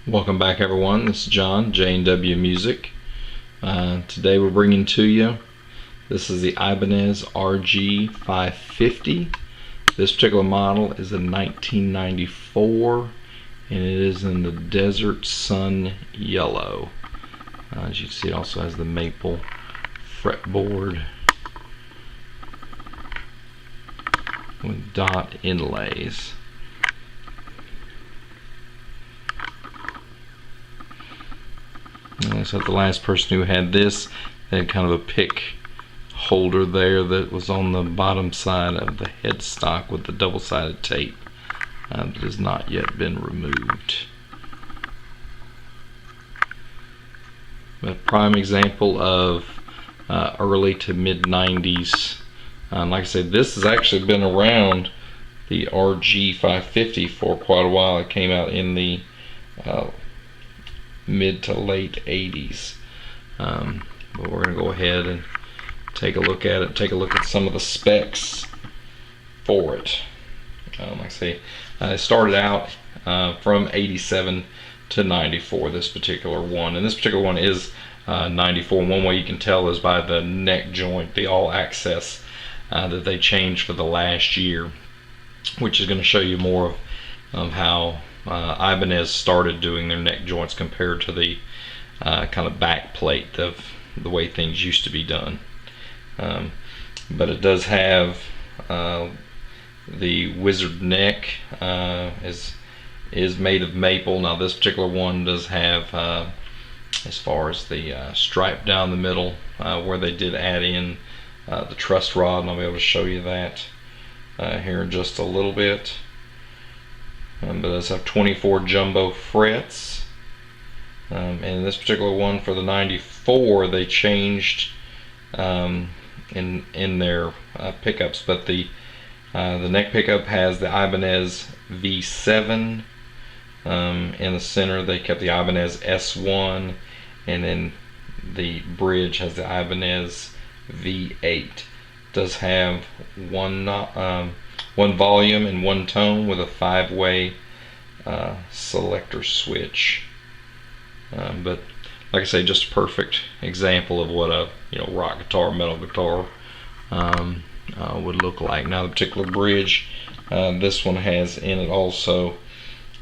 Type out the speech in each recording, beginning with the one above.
Welcome back, everyone. This is John, JandW Music. Today we're bringing to you, this is the Ibanez RG550. This particular model is a 1994 and it is in the Desert Sun Yellow. As you can see, it also has the maple fretboard with dot inlays. So the last person who had this, they had kind of a pick holder there that was on the bottom side of the headstock with the double-sided tape that has not yet been removed. A prime example of early to mid-90s. Like I said, this has actually been around, the RG550, for quite a while. It came out in the mid to late 80s, but we're going to go ahead and take a look at it, take a look at some of the specs for it. Like I say, it started out from 87 to 94, this particular one, and this particular one is 94. One way you can tell is by the neck joint, the all access that they changed for the last year, which is going to show you more of how Ibanez started doing their neck joints compared to the kind of back plate of the way things used to be done. But it does have the wizard neck is made of maple. Now this particular one does have, as far as the stripe down the middle, where they did add in the truss rod, and I'll be able to show you that here in just a little bit. But it does have 24 jumbo frets, and this particular one for the 94 they changed in their pickups, but the neck pickup has the Ibanez V7 in the center. They kept the Ibanez S1, and then the bridge has the Ibanez V8. It does have one volume and one tone with a 5-way selector switch. But like I say, just a perfect example of what a rock guitar, metal guitar would look like. Now the particular bridge, this one has in it also,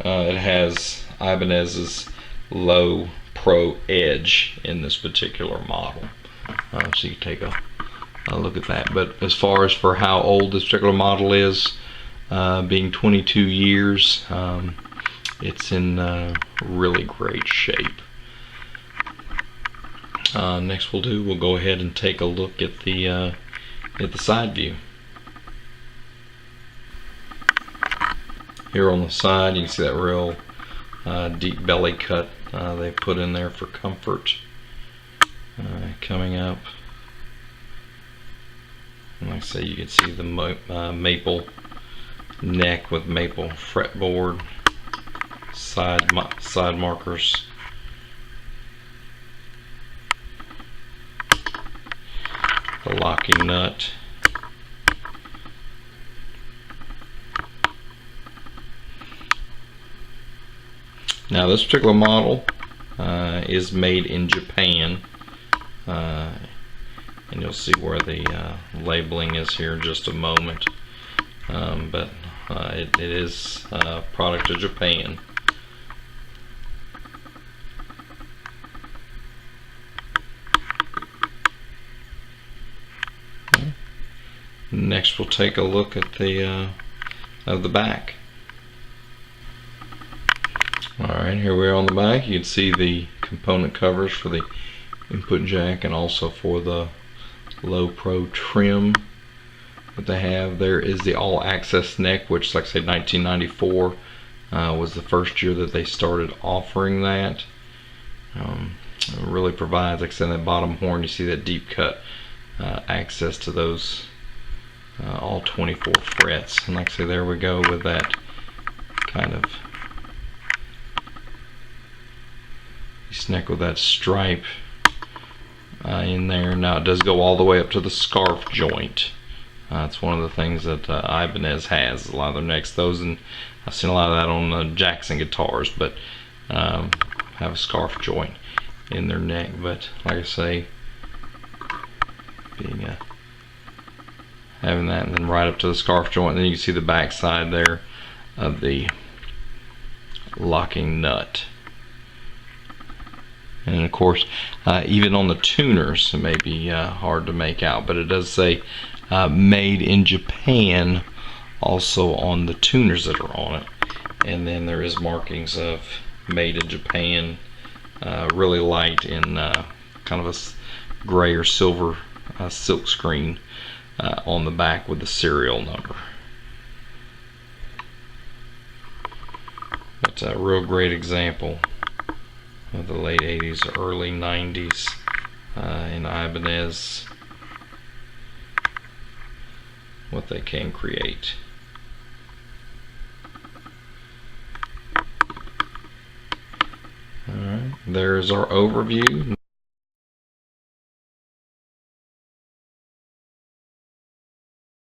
it has Ibanez's Low Pro Edge in this particular model. So you take a look at that. But as far as for how old this particular model is, being 22 years, it's in really great shape. Next we'll go ahead and take a look at the side view. Here on the side you can see that real deep belly cut they put in there for comfort. Coming up, and like I say, you can see the maple neck with maple fretboard, side markers, the locking nut, now this particular model is made in Japan, and you'll see where the labeling is here in just a moment, but it is a product of Japan. Okay. Next we'll take a look at the back. Alright, here we are on the back. You can see the component covers for the input jack and also for the Low Pro trim that they have. There is the all access neck, which, like I said, 1994 was the first year that they started offering that. It really provides, like I said, that bottom horn, you see that deep cut access to those all 24 frets. And like I say, there we go with that kind of neck with that stripe in there. Now it does go all the way up to the scarf joint. It's one of the things that Ibanez has, a lot of their necks. Those, and I've seen a lot of that on Jackson guitars, but have a scarf joint in their neck. But like I say, being having that, and then right up to the scarf joint, and then you can see the back side there of the locking nut. And of course, even on the tuners, it may be hard to make out, but it does say made in Japan also on the tuners that are on it. And then there is markings of made in Japan, really light in kind of a gray or silver silk screen on the back with the serial number. That's a real great example of the late 80s, early 90s in Ibanez, what they can create. Alright, there's our overview.